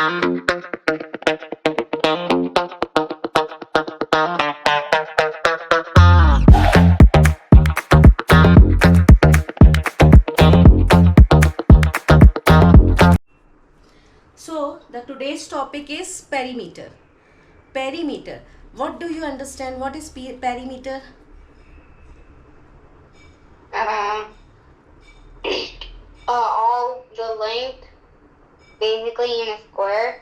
So the today's topic is perimeter. Perimeter. What do you understand? What is perimeter? All the length, basically in a square,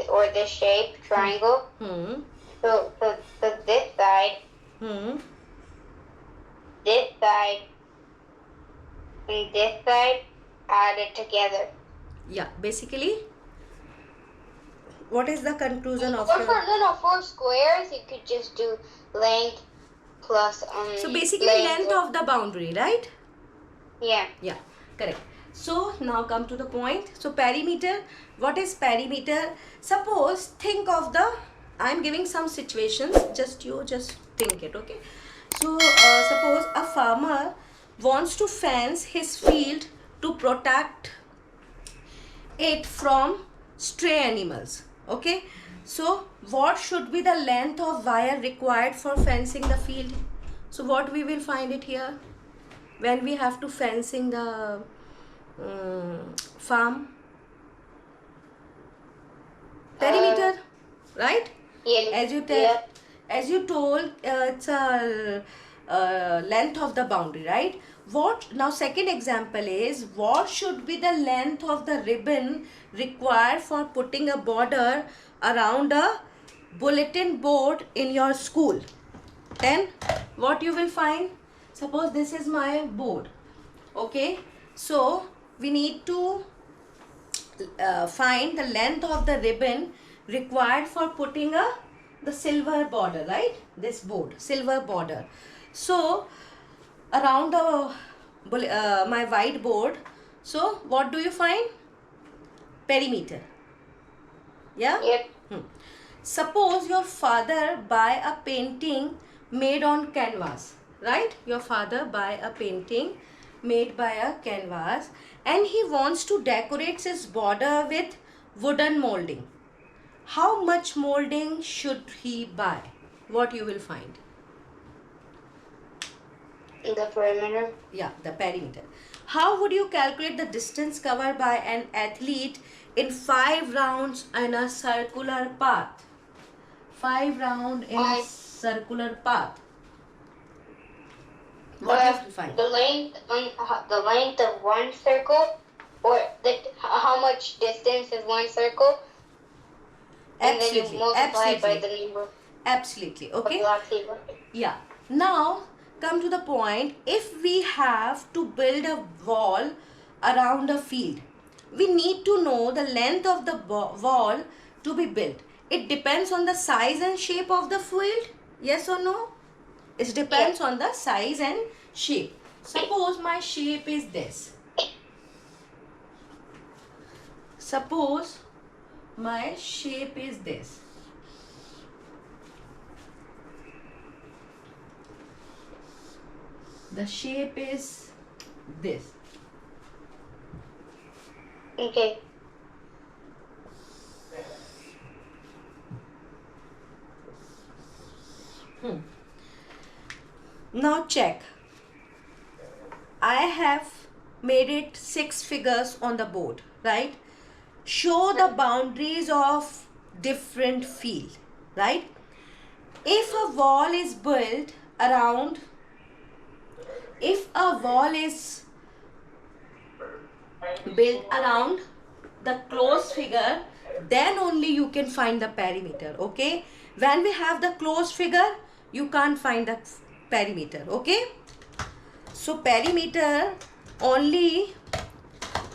or the shape triangle. So this side, and this side added together. Yeah, basically, what is the conclusion of your? For squares, you could just do length plus So basically, length of the boundary, right? Yeah. Yeah, correct. So now come to the point. So perimeter, what is perimeter? Suppose, think of the, I'm giving some situations, just think it, okay? So suppose a farmer wants to fence his field to protect it from stray animals, okay? So what should be the length of wire required for fencing the field? So what we will find it here when we have to fencing the farm? Perimeter, right? Yeah. As you told, it's a length of the boundary, right? What now? Second example is, what should be the length of the ribbon required for putting a border around a bulletin board in your school? Then what you will find? Suppose this is my board, okay? So we need to find the length of the ribbon required for putting the silver border, right? This board, silver border. So around the my whiteboard, so what do you find? Perimeter. Yeah. Yep. Suppose your father buy a painting made on canvas, right? Your father buy a painting made by a canvas and he wants to decorate his border with wooden molding. How much molding should he buy? What you will find? The perimeter. Yeah, the perimeter. How would you calculate the distance covered by an athlete in 5 rounds in a circular path? 5 rounds in a circular path. What you will find? The length of one circle, or how much distance is one circle? And then you multiply by the number. Absolutely. Okay. Yeah. Now come to the point. If we have to build a wall around a field, we need to know the length of the wall to be built. It depends on the size and shape of the field. Yes or no? It depends on the size and shape. Suppose my shape is this. Suppose my shape is this. The shape is this. Okay. Now check. I have made it 6 figures on the board, right? Show the boundaries of different field, right? If a wall is built around, the closed figure, then only you can find the perimeter, okay? When we have the closed figure, you can't find the perimeter, okay? So perimeter only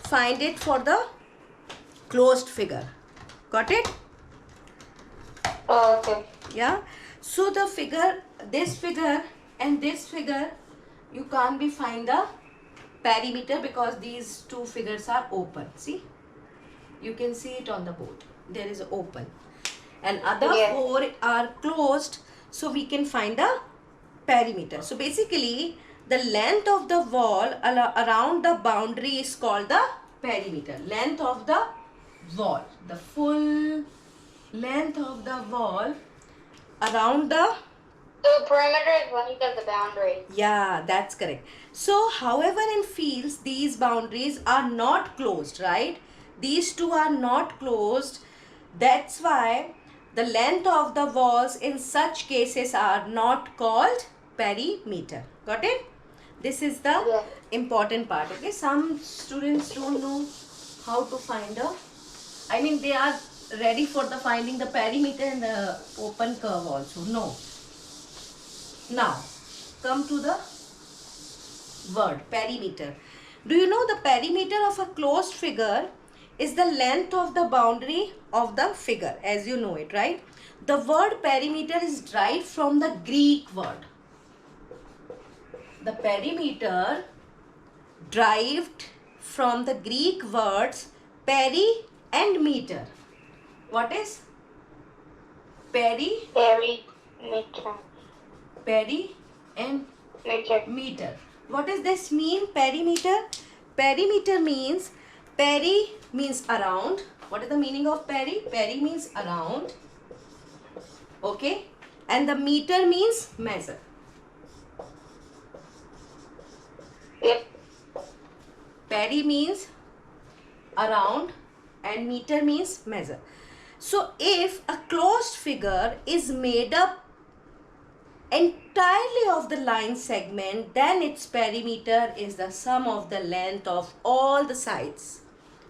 find it for the closed figure. Got it? Oh, okay. Yeah. So the figure, this figure and this figure, you can't be find the perimeter because these two figures are open. See? You can see it on the board. There is open. And other four are closed. So we can find the perimeter. So basically, the length of the wall around the boundary is called the perimeter. Length of the wall. The full length of the wall around the... The perimeter is length of the boundary. Yeah, that's correct. So, however, in fields, these boundaries are not closed, right? These two are not closed. That's why the length of the walls in such cases are not called perimeter. Got it? This is the Yeah. important part. Okay, some students don't know how to find a... I mean, they are ready for the finding the perimeter and the open curve also. No. Now, come to the word perimeter. Do you know the perimeter of a closed figure is the length of the boundary of the figure, as you know it, right? The word perimeter is derived from the Greek word. The perimeter derived from the Greek words peri and meter. What is peri? Perimeter. Peri and Meter. meter. What does this mean, perimeter? Perimeter means, peri means around. What is the meaning of peri? Peri means around. Okay. And the meter means measure. Yep. Peri means around and meter means measure. So if a closed figure is made up entirely of the line segment, then its perimeter is the sum of the length of all the sides.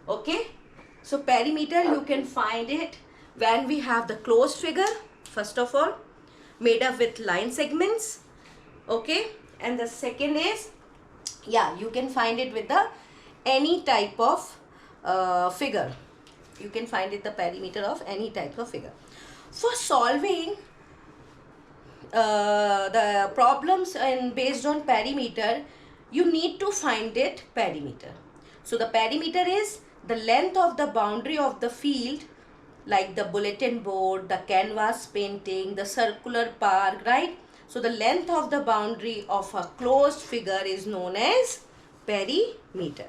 Okay, so perimeter you can find it when we have the closed figure, first of all, made up with line segments. Okay, and the second is, yeah, you can find it with the any type of figure. You can find it the perimeter of any type of figure. For solving the problems and based on perimeter, you need to find it perimeter. So the perimeter is the length of the boundary of the field, like the bulletin board, the canvas painting, the circular park, right? So the length of the boundary of a closed figure is known as perimeter.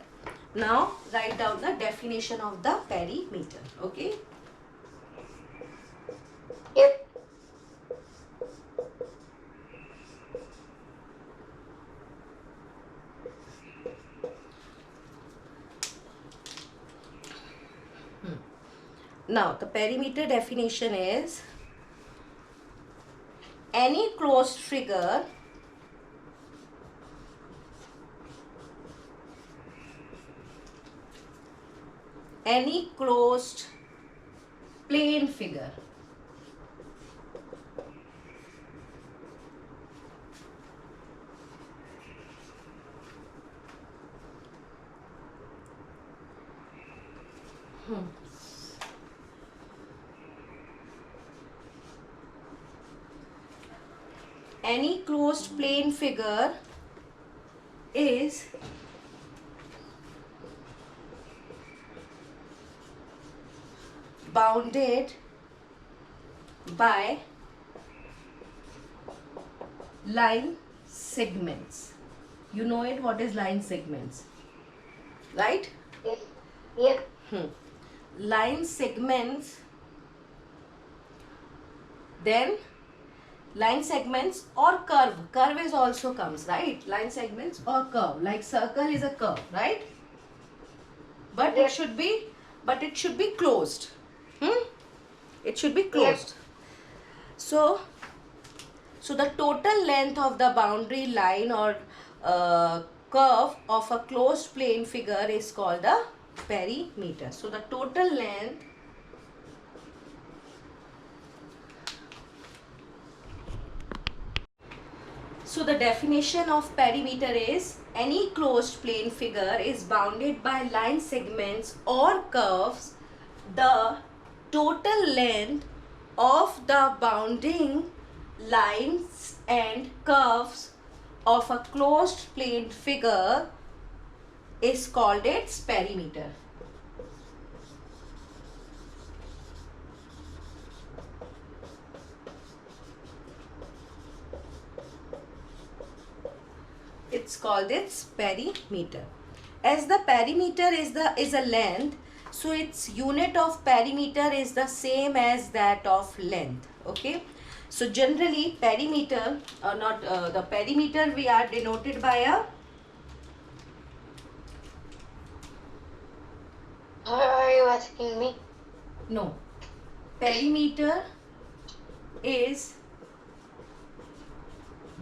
Now write down the definition of the perimeter. Okay. Yep. Now the perimeter definition is any closed figure plane figure any closed plane figure is bounded by line segments. You know it, what is line segments, right? Yep. Yep. Line segments, then line segments or curve is also comes, right? Line segments or curve, like circle is a curve, right? But Yep. it should be closed. It should be closed. So the total length of the boundary line or curve of a closed plane figure is called the perimeter. So the total length So the definition of perimeter is any closed plane figure is bounded by line segments or curves. The total length of the bounding lines and curves of a closed plane figure is called its perimeter. It's called its perimeter. As the perimeter is a length, so its unit of perimeter is the same as that of length. Okay, so generally perimeter or not the perimeter we are denoted by a Are you asking me? no, perimeter is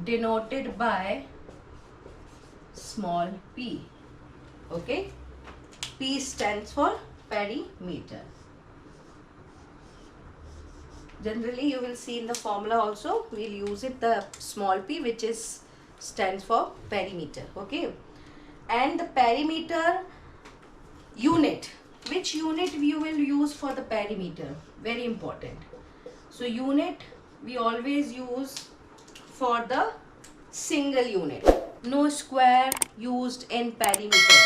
denoted by small p. Okay, p stands for perimeter. Generally you will see in the formula also we'll use it the small p, which is stands for perimeter. Okay, and the perimeter unit, which unit you will use for the perimeter, very important. So unit we always use for the single unit, no square used in perimeter,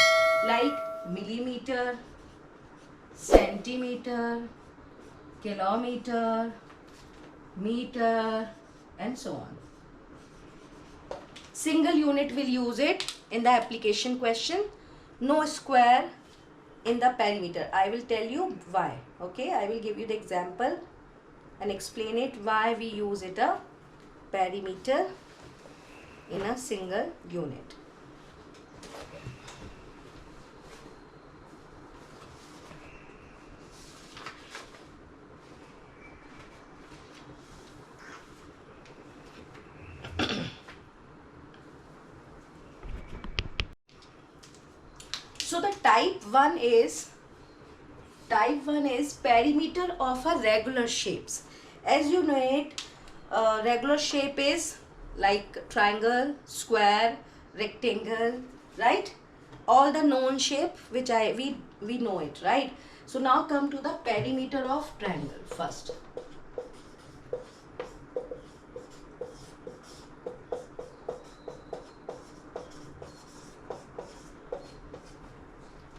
like millimeter, centimeter, kilometer, meter, and so on. Single unit will use it in the application question, no square in the perimeter. I will tell you why. Okay, I will give you the example and explain it why we use it a perimeter in a single unit. So the type 1 is perimeter of a regular shapes. As you know it, regular shape is like triangle, square, rectangle, right? All the known shape which we know it, right? So now come to the perimeter of triangle first.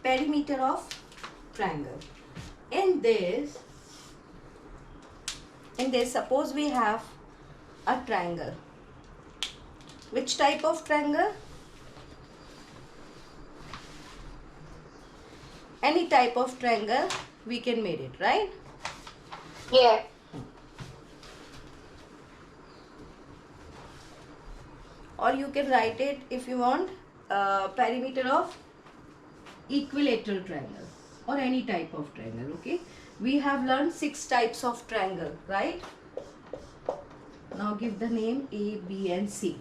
Perimeter of triangle. In this suppose we have a triangle. Which type of triangle? Any type of triangle we can make it, right? Yeah. Or you can write it if you want, perimeter of equilateral triangle or any type of triangle. Okay, we have learned 6 types of triangle, right? Now give the name A, B and C.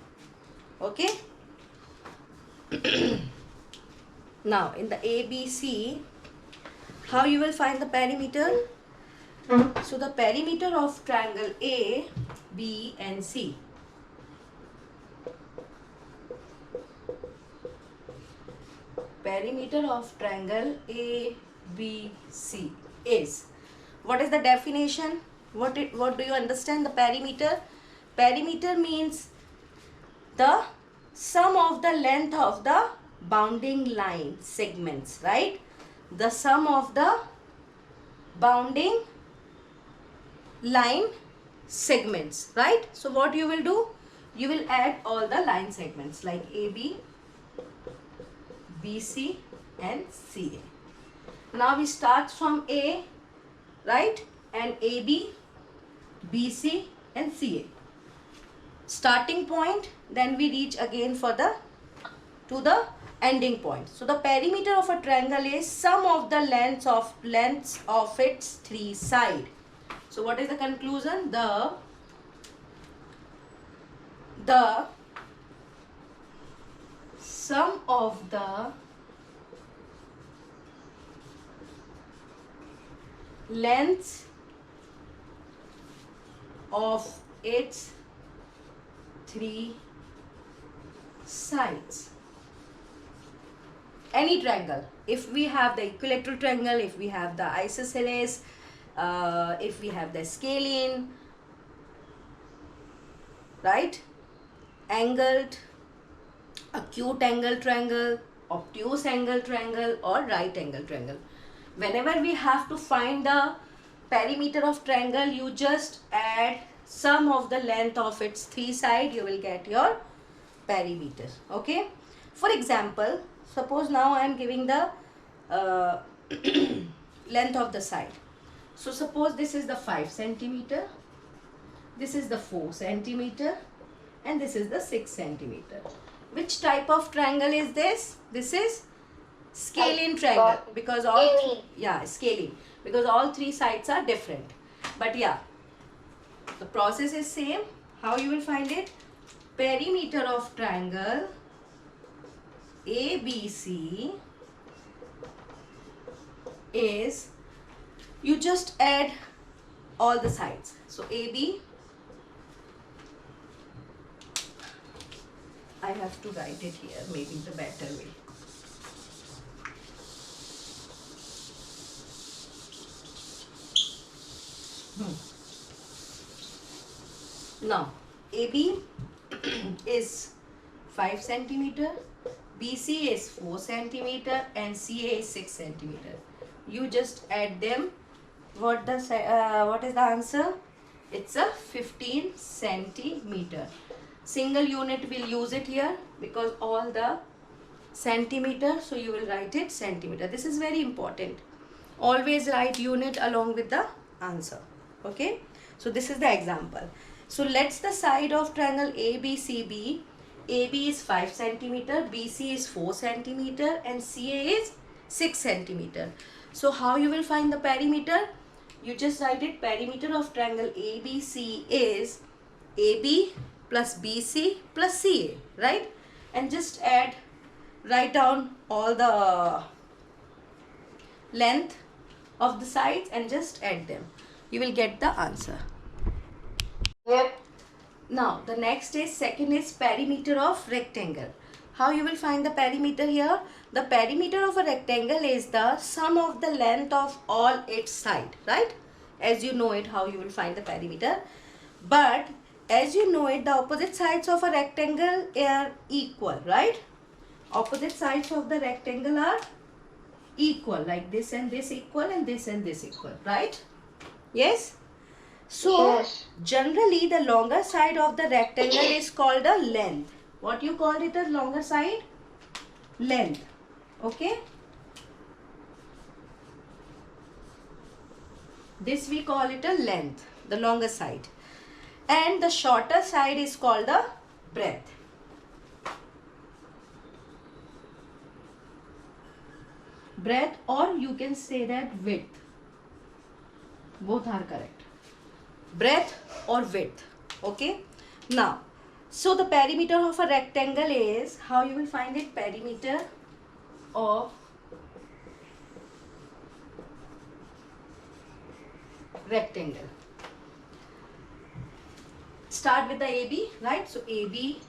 Okay. Now in the A, B, C, how you will find the perimeter? So the perimeter of triangle A, B and C. Perimeter of triangle A, B, C is, what is the definition? What do you understand the perimeter? Perimeter means the sum of the length of the bounding line segments, right? The sum of the bounding line segments, right? So what you will do? You will add all the line segments like AB, BC and CA. Now we start from A, right? And AB, BC and CA. Starting point, then we reach again for to the ending point. So the perimeter of a triangle is sum of the lengths of its 3 sides. So what is the conclusion? The sum of the lengths of its 3 sides. Any triangle. If we have the equilateral triangle, if we have the isosceles, if we have the scalene, right? Angled, acute angle triangle, obtuse angle triangle or right angle triangle. Whenever we have to find the perimeter of triangle, you just add sum of the length of its 3 sides, you will get your perimeter. Okay. For example, suppose now I am giving the length of the side. So suppose this is the 5 centimeter, this is the 4 centimeter, and this is the 6 centimeter. Which type of triangle is this? This is scalene triangle, because all scaling, because all three sides are different. But yeah, the process is same. How you will find it? Perimeter of triangle ABC is, you just add all the sides. So AB, I have to write it here, maybe the better way. Now AB is 5 centimeter, BC is 4 centimeter, and CA is 6 centimeter. You just add them. What is the answer? It's a 15 centimeter. Single unit will use it here because all the centimeter, so you will write it centimeter. This is very important. Always write unit along with the answer. Okay, so this is the example. So let's the side of triangle ABCB. AB is 5 centimeter, BC is 4 centimeter, and CA is 6 centimeter. So how you will find the perimeter? You just write it, perimeter of triangle ABC is AB plus BC plus CA, right? And just write down all the length of the sides and just add them. You will get the answer. Yep. Now the next is, second is perimeter of rectangle. How you will find the perimeter here? The perimeter of a rectangle is the sum of the length of all its sides, right? As you know it, how you will find the perimeter. But as you know it, the opposite sides of a rectangle are equal, right? Opposite sides of the rectangle are equal, like this and this equal, and this equal, right? Yes? So, Yes. generally the longer side of the rectangle is called a length. What you call it as longer side? Length. Okay? This we call it a length, the longer side. And the shorter side is called the breadth. Breadth, or you can say that width. Both are correct. Breadth or width. Okay? Now, so the perimeter of a rectangle is, how you will find it? Perimeter of rectangle. Start with the AB, right? So AB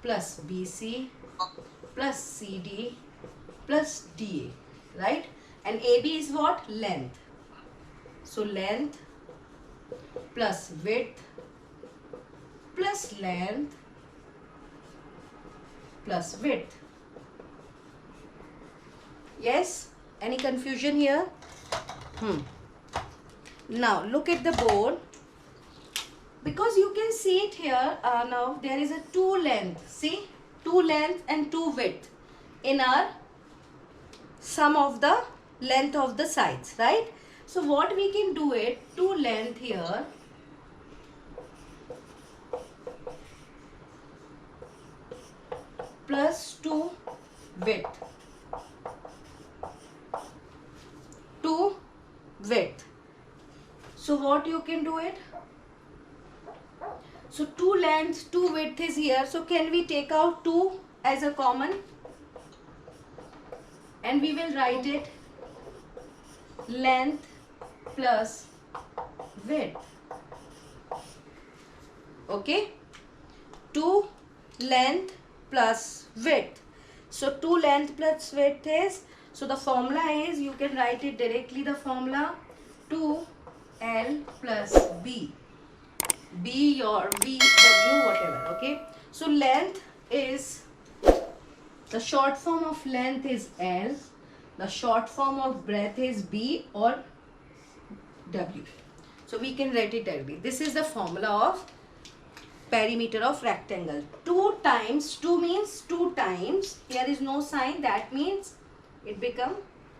plus BC plus CD plus DA, right? And AB is what? Length. So length plus width plus length plus width. Yes? Any confusion here? Now look at the board. Because you can see it here, now there is a 2 length. See? 2 length and 2 width in our sum of the length of the sides, right? So what we can do it, 2 length here plus 2 width. 2 width. So what you can do it? So 2 length, 2 width is here. So can we take out 2 as a common? And we will write it length plus width. Okay? 2 length plus width. So 2 length plus width is, so the formula is, you can write it directly, the formula 2L plus B. B or V, W, whatever. Okay? So length is, the short form of length is L. The short form of breadth is B or W. So we can write it directly. This is the formula of perimeter of rectangle. 2 times, 2 means 2 times. Here is no sign. That means it become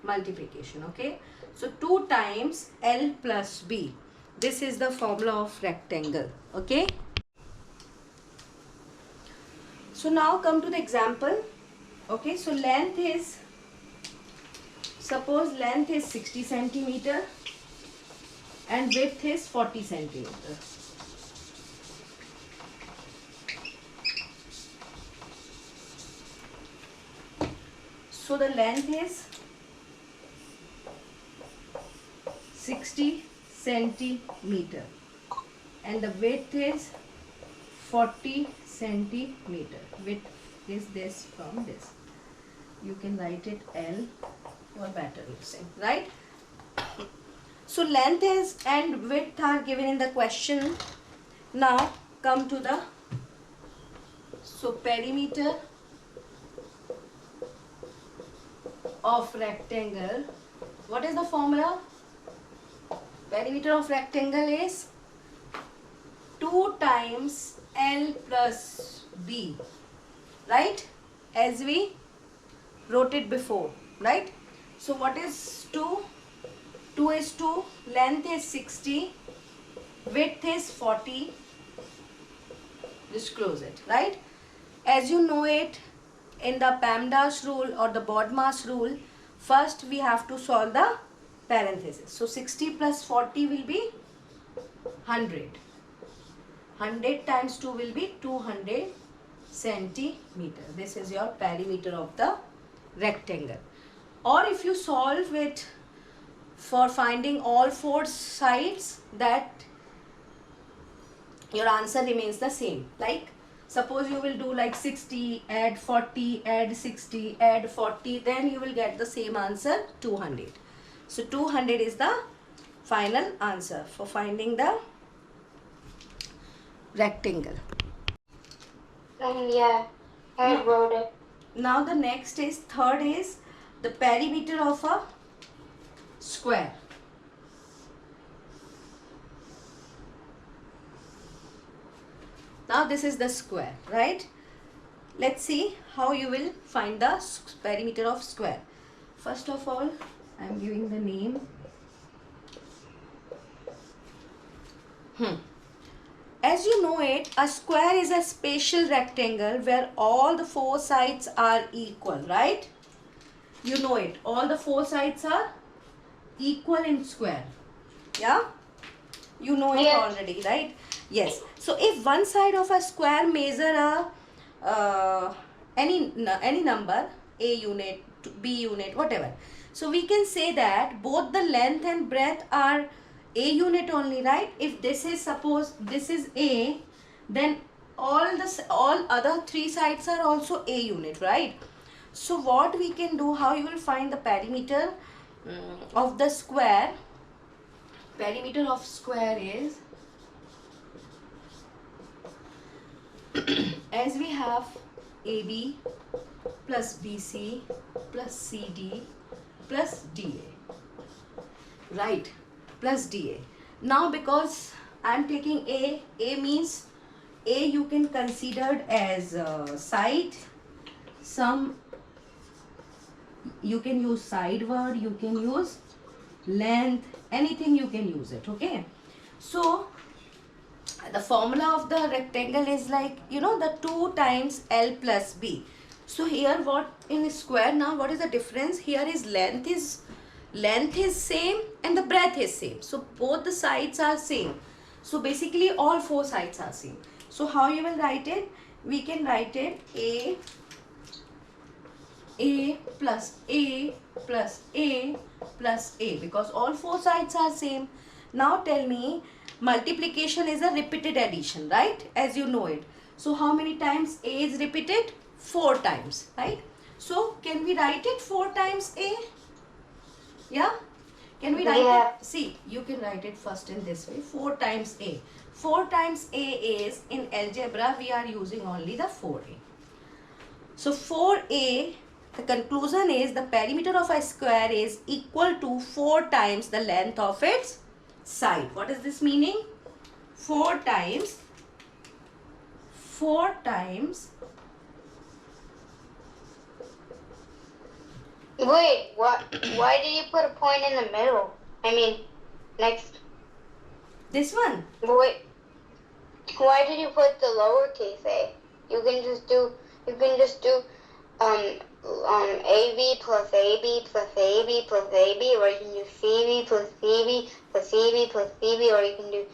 multiplication. Okay, so 2 times L plus B. This is the formula of rectangle. Okay, so now come to the example. Okay, so length is, suppose length is 60 centimeter and width is 40 centimeter. So the length is 60 centimeter and the width is 40 centimeter. Width is this from this. You can write it L for better listening, right? So length is and width are given in the question. Now come to the, so perimeter of rectangle. What is the formula? Perimeter of rectangle is 2 times L plus B, right? As we wrote it before, right? So what is 2? 2 is 2, length is 60, width is 40. Just close it, right? As you know it, in the PEMDAS rule or the BODMAS rule, first we have to solve the parenthesis. So 60 plus 40 will be 100. 100 times 2 will be 200 centimeter. This is your perimeter of the rectangle. Or if you solve it for finding all 4 sides, that your answer remains the same. Like suppose you will do like 60, add 40, add 60, add 40, then you will get the same answer, 200. So 200 is the final answer for finding the rectangle. Yeah, I wrote it. Now the next is, third is the perimeter of a square. Now this is the square, right? Let's see how you will find the perimeter of square. First of all, I am giving the name. As you know it, a square is a spatial rectangle where all the 4 sides are equal, right? You know it. All the 4 sides are equal in square. Yeah? You know it already, right? Yes. So if one side of a square measure any number, A unit, B unit, whatever. So we can say that both the length and breadth are A unit only, right? If this is, suppose this is A, then all other 3 sides are also A unit, right? So what we can do, how you will find the perimeter of the square? Perimeter of square is, as we have AB plus BC plus CD plus DA, right? Plus DA. Now because I am taking A means A you can consider as side. Some you can use side word, you can use length, anything you can use it. Okay, so the formula of the rectangle is like, you know, the 2 times L plus B. So here what in square, now what is the difference? Here is length is same and the breadth is same. So both the sides are same. So basically all 4 sides are same. So how you will write it? We can write it A plus A plus A plus A, because all 4 sides are same. Now tell me, multiplication is a repeated addition, right? As you know it. So how many times A is repeated? 4 times, right? So can we write it 4 times A? Yeah? Can we write it? See, you can write it first in this way. 4 times A. 4 times A is, in algebra we are using only the 4A. So 4A, the conclusion is the perimeter of a square is equal to 4 times the length of its side. What is this meaning? 4 times Wait, what? Why did you put a point in the middle? I mean, next. This one. Wait, why did you put the lowercase a? You can just do. You can just do AB plus AB plus AB plus AB, or you can do CB plus CB plus CB plus CB, or you can do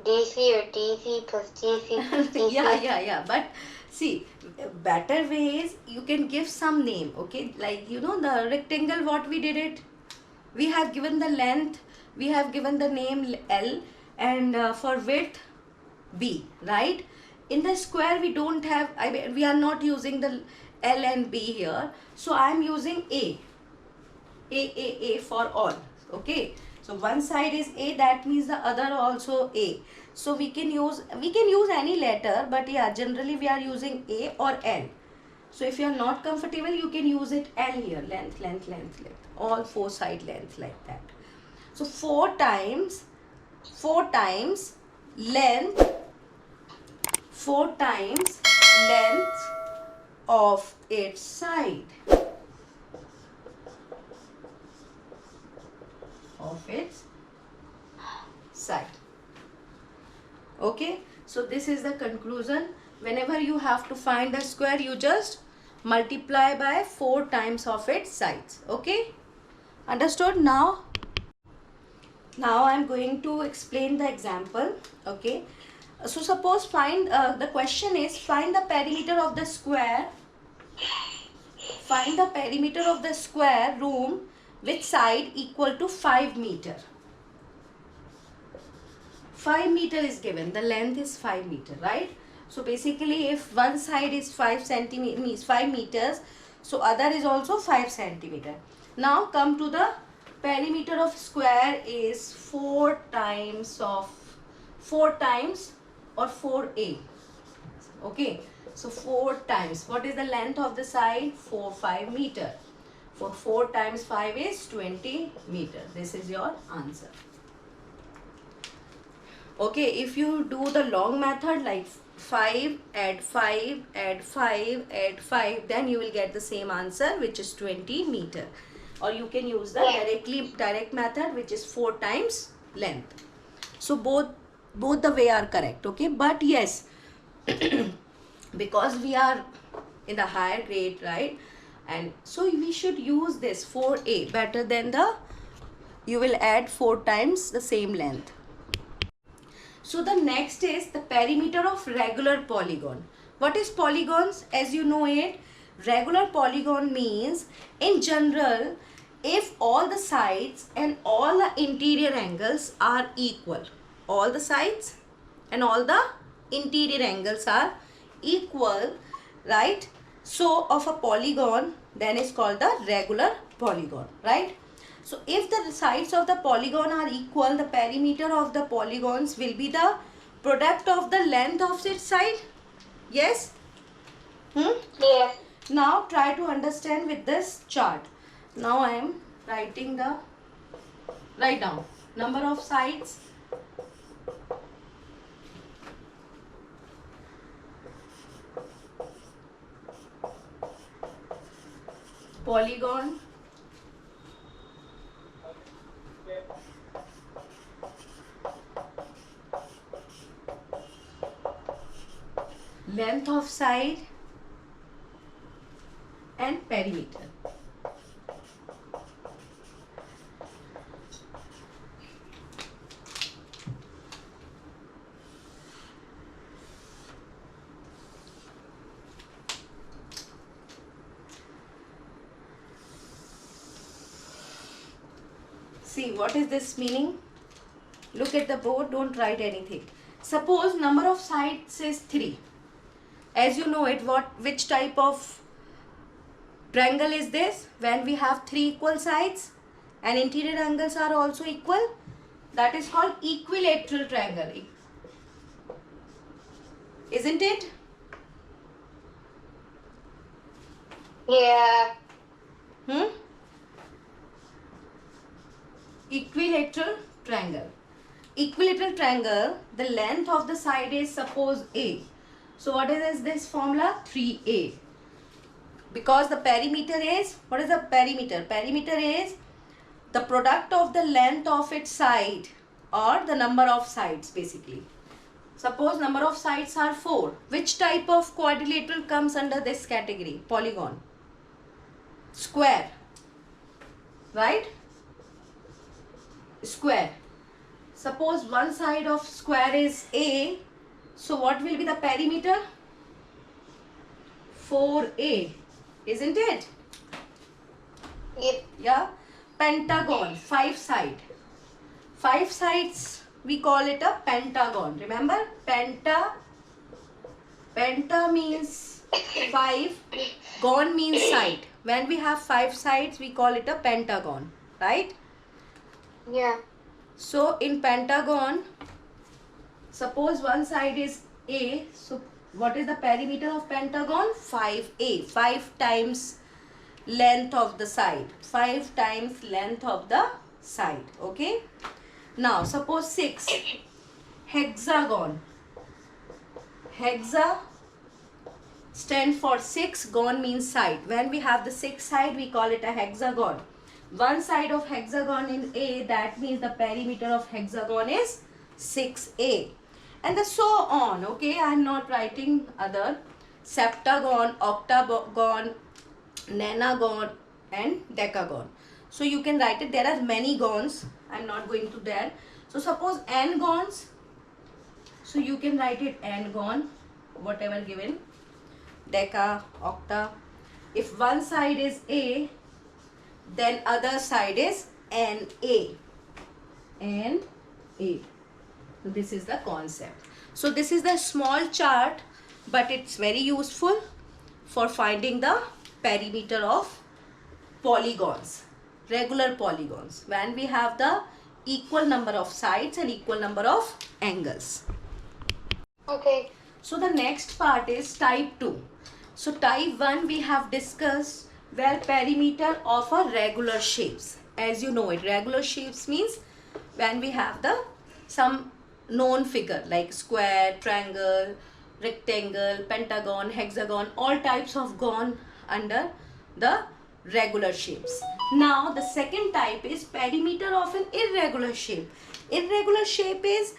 DC or DC plus DC plus DC. Yeah. But see, better way is you can give some name, okay? Like, you know, the rectangle, what we did it? We have given the length, we have given the name L, and for width B, right? In the square we don't have, I mean, we are not using the L and B here, so I am using A for all, okay? So one side is A, that means the other also A. So we can use any letter, but yeah, generally we are using A or L. So if you are not comfortable, you can use it L here, length, all four side length like that. So 4 times length, 4 times length of its side. Okay, so this is the conclusion. Whenever you have to find a square, you just multiply by 4 times of its sides. Okay, understood? Now I am going to explain the example. Okay, so suppose find the question is find the perimeter of the square. Find the perimeter of the square room with side equal to 5 meter. 5 meter is given, the length is 5 meter, right? So basically if one side is 5 centimeters, 5 meters, so other is also 5 centimeter. Now come to the perimeter of square is 4 times or 4A. Okay, so 4 times, what is the length of the side? 5 meter. For 4 times 5 is 20 meter. This is your answer. Okay, if you do the long method like 5 add 5 add 5 add 5, then you will get the same answer, which is 20 meter. Or you can use the direct method, which is 4 times length. So both the way are correct. Okay, but yes, because we are in the higher grade, right, and so we should use this 4A better than you will add 4 times the same length. So the next is the perimeter of regular polygon. What is polygons? As you know it, regular polygon means in general, if all the sides and all the interior angles are equal, all the sides and all the interior angles are equal, right? So of a polygon, then is called the regular polygon, right? So if the sides of the polygon are equal, the perimeter of the polygons will be the product of the length of its side. Yes? Yes. Now try to understand with this chart. Now I am write down number of sides, polygon, length of side, and perimeter. See, what is this meaning? Look at the board, don't write anything. Suppose number of sides is 3. As you know it, which type of triangle is this? When we have 3 equal sides and interior angles are also equal, that is called equilateral triangle. Isn't it? Yeah. Equilateral triangle. Equilateral triangle, the length of the side is suppose A. So what is this formula? 3A. because the perimeter is, what is the perimeter? Perimeter is the product of the length of its side or the number of sides basically. Suppose number of sides are 4. Which type of quadrilateral comes under this category? Polygon. Square. Right? Square. Suppose one side of square is A. So what will be the perimeter? 4A. Isn't it? Yep. Yeah. Pentagon. 5 side. 5 sides. We call it a pentagon. Remember? Penta means 5. Gon means side. When we have 5 sides, we call it a pentagon. Right? Yeah. So in pentagon, suppose one side is A. So what is the perimeter of pentagon? 5A. 5 times length of the side. 5 times length of the side. Okay. Now suppose 6. Hexagon. Hexa stand for 6. Gon means side. When we have the 6 side, we call it a hexagon. One side of hexagon in A, that means the perimeter of hexagon is 6A. And the so on. Okay, I am not writing other. Septagon, octagon, nonagon and decagon. So you can write it. There are many gons. I am not going to there. So suppose n gons. So you can write it n gon, whatever given. Deca, octa. If one side is A, then other side is NA. NA. So this is the concept. So this is the small chart, but it's very useful for finding the perimeter of polygons, regular polygons, when we have the equal number of sides and equal number of angles. Okay. So the next part is type 2. So type 1 we have discussed, where perimeter of a regular shapes. As you know it, regular shapes means when we have the some known figure like square, triangle, rectangle, pentagon, hexagon, all types of gone under the regular shapes. Now the second type is perimeter of an irregular shape. Irregular shape is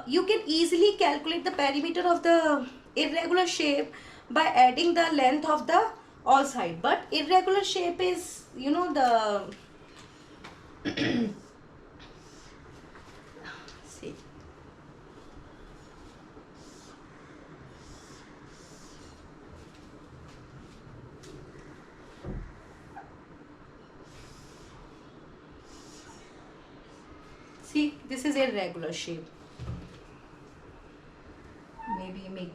you can easily calculate the perimeter of the irregular shape by adding the length of the all side. But irregular shape is, you know, the see. See, this is irregular shape. Maybe make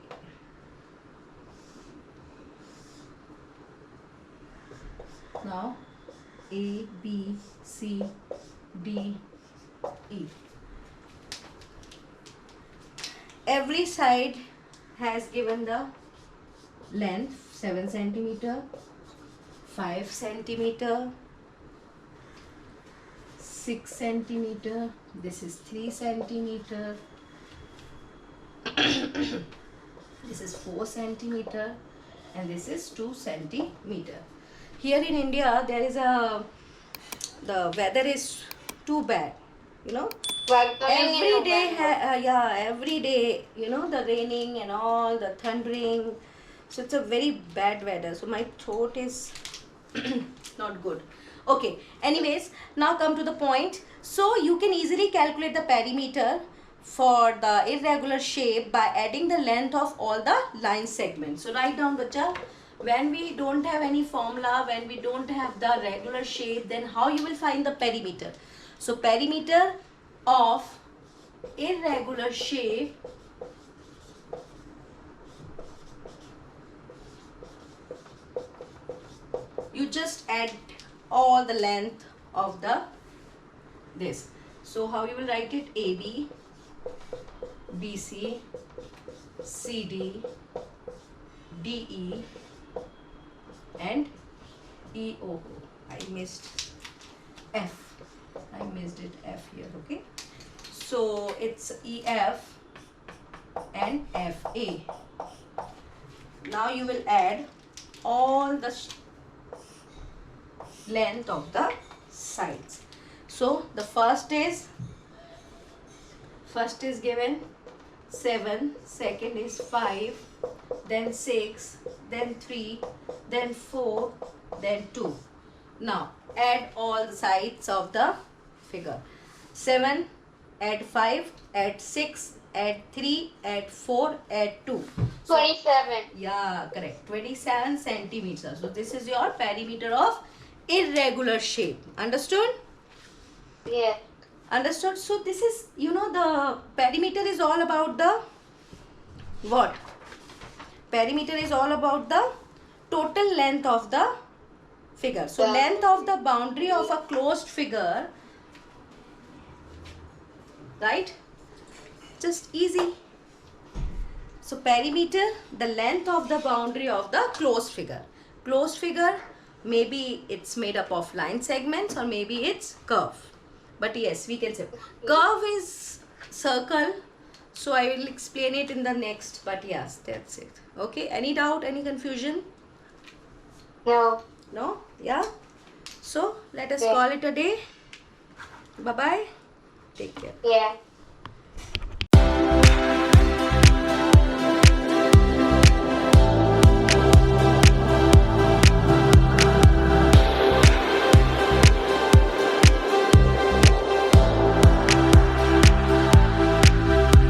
now A, B, C, D, E. Every side has given the length 7 centimeter, 5 centimeter, 6 centimeter, this is 3 centimeter, this is 4 centimeter, and this is 2 centimeter. Here in India, there is the weather is too bad, you know. Every day, every day, you know, the raining and all, the thundering. So it's a very bad weather. So my throat is not good. Okay, anyways, now come to the point. So you can easily calculate the perimeter for the irregular shape by adding the length of all the line segments. So write down, bacha, when we don't have any formula, when we don't have the regular shape, then how you will find the perimeter? So perimeter of irregular shape you just add all the length of the this. So how you will write it? AB, BC, CD, DE and EO. I missed F. I missed it F here. Okay. So it's EF and FA. Now you will add all the length of the sides. So the first is given 7, second is 5, then 6, then 3, then 4, then 2. Now add all the sides of the figure. 7, add 5, add 6, add 3, add 4, add 2. 27. Yeah, correct. 27 centimeters. So this is your perimeter of irregular shape. Understood? Yeah. Understood? So this is, the perimeter is all about the what? Perimeter is all about the total length of the figure. So length of the boundary of a closed figure, right? Just easy. So perimeter, the length of the boundary of the closed figure. Closed figure, maybe it's made up of line segments or maybe it's curve. But yes, we can say curve is circle. So I will explain it in the next. But yes, that's it. Okay. Any doubt? Any confusion? No. No? Yeah? So let us Yeah. call it a day. Bye-bye. Take care. Yeah.